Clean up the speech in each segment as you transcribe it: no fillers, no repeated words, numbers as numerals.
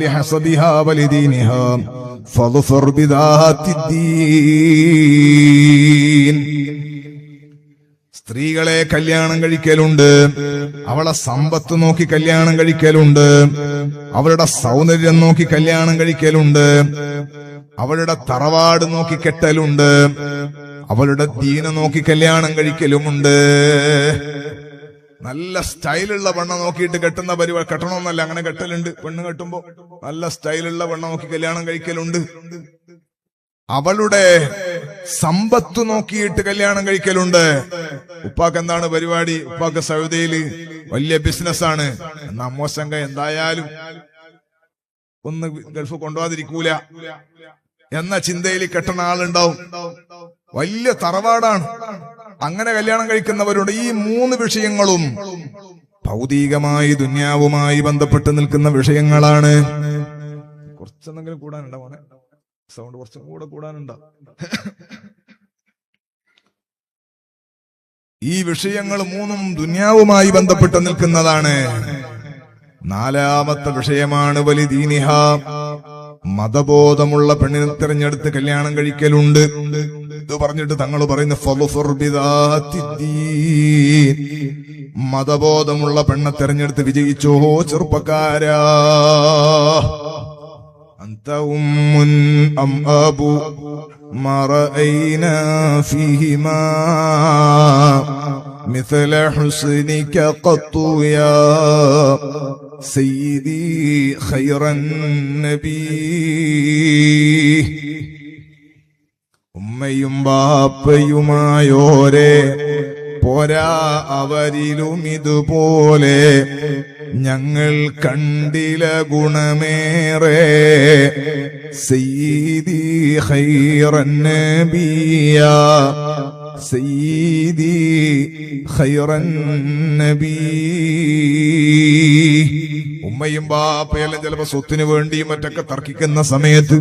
لحسبها ولدينها فاظفر بذات الدين. സ്ത്രീകളെ കല്യാണം കഴിക്കലുണ്ട്, അവളെ സമ്പത്ത് നോക്കി കല്യാണം കഴിക്കലുണ്ട്, അവളുടെ സൗന്ദര്യം നോക്കി കല്യാണം കഴിക്കലുണ്ട്, അവളുടെ തറവാട് നോക്കി കെട്ടലുണ്ട്, അവളുടെ ദീന നോക്കി കല്യാണം കഴിക്കലുമുണ്ട്. നല്ല സ്റ്റൈലുള്ള പെണ്ണ നോക്കിയിട്ട് കെട്ടുന്ന പരിപാടി കെട്ടണമെന്നല്ല, അങ്ങനെ കെട്ടലുണ്ട്. പെണ്ണ് കെട്ടുമ്പോ നല്ല സ്റ്റൈലുള്ള പെണ്ണ നോക്കി കല്യാണം കഴിക്കലുണ്ട്. അവളുടെ സമ്പത്ത് നോക്കിയിട്ട് കല്യാണം കഴിക്കലുണ്ട്. ഉപ്പാക്ക് എന്താണ് പരിപാടി? ഉപ്പാക്ക് സൗദിയില് വലിയ ബിസിനസ്സാണ്. എന്നാ മോശങ്ക എന്തായാലും ഒന്ന് ഗൾഫ് കൊണ്ടുപോകാതിരിക്കൂല എന്ന ചിന്തയിൽ കെട്ടുന്ന ആളുണ്ടാവും. വലിയ തറവാടാണ്. അങ്ങനെ കല്യാണം കഴിക്കുന്നവരുടെ ഈ മൂന്ന് വിഷയങ്ങളും ഭൗതികമായി ദുന്യാവുമായി ബന്ധപ്പെട്ട് നിൽക്കുന്ന വിഷയങ്ങളാണ്. കുറച്ചെന്തെങ്കിലും കൂടാനുണ്ടോ മോനെ? സൗണ്ട് കുറച്ചും കൂടെ കൂടാനുണ്ടോ? ഈ വിഷയങ്ങൾ മൂന്നും ദുന്യാവുമായി ബന്ധപ്പെട്ട് നിൽക്കുന്നതാണ്. നാലാമത്തെ വിഷയമാണ് വലിദീനിഹ, മതബോധമുള്ള പെണ്ണിനെ തിരഞ്ഞെടുത്ത് കല്യാണം കഴിക്കലുണ്ട്. ഇത് പറഞ്ഞിട്ട് തങ്ങൾ പറയുന്ന ഫളുഫർ ബിദാത്തിദ്ദീൻ, മതബോധമുള്ള പെണ്ണെ തിരഞ്ഞെടുത്ത് വിജയിച്ചോ ചെറുപ്പക്കാരാ. അന്ത ഉമ്മുൻ അം അബു മാ റഅയ്നാ ഫീഹിമാ مثل حسنك قط يا سيدي خير النبي. ഉമ്മയും ബാപ്പയുമായോരെ പോരാ അവരിലും ഇതുപോലെ ഞങ്ങൾ കണ്ടില ഗുണമേറെ. സയ്യിദി ഖൈറൻ നബിയ സയ്യിദി ഖൈറൻ നബി. ഉമ്മയും ബാപ്പയെല്ലാം ചിലപ്പോ സ്വത്തിന് വേണ്ടിയും മറ്റൊക്കെ തർക്കിക്കുന്ന സമയത്ത്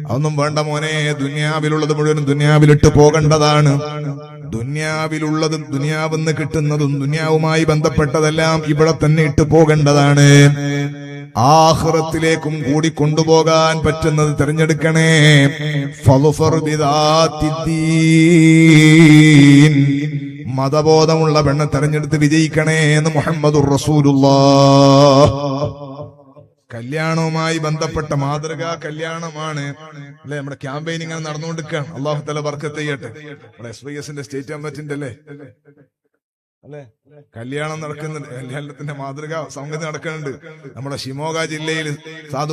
അതൊന്നും വേണ്ട മോനെ, ദുനിയാവിലുള്ളത് മുഴുവനും ദുനിയാവിലിട്ട് പോകേണ്ടതാണ്. ദുനിയാവിലുള്ളതും ദുനിയാവെന്ന് കിട്ടുന്നതും ദുനിയാവുമായി ബന്ധപ്പെട്ടതെല്ലാം ഇവിടെ തന്നെ ഇട്ട് പോകേണ്ടതാണ്. ആഖിറത്തിലേക്കും കൂടി കൊണ്ടുപോകാൻ പറ്റുന്നത് തിരഞ്ഞെടുക്കണേ. ഫളുഫർ ബിദാത്തിദ്ദീൻ, മതബോധമുള്ള പെണ്ണെ തെരഞ്ഞെടുത്ത് വിജയിക്കണേ എന്ന് മുഹമ്മദുർ റസൂലുള്ളാഹ്. കല്യാണവുമായി ബന്ധപ്പെട്ട മാതൃകാ കല്യാണമാണ് അല്ലെ നമ്മുടെ ക്യാമ്പയിൻ ഇങ്ങനെ നടന്നുകൊണ്ടിരിക്കുകയാണ്. അള്ളാഹു തആല ബർക്കത്ത് ചെയ്യട്ടെ. നമ്മുടെ SYSന്റെ സ്റ്റേറ്റ് കമ്മിറ്റിന്റെ അല്ലേ കല്യാണം നടക്കുന്നുണ്ട്. കല്യാണത്തിന്റെ മാതൃകാ സംഗതി നടക്കുന്നുണ്ട്. നമ്മുടെ ഷിമോഗ ജില്ലയിൽ സാധു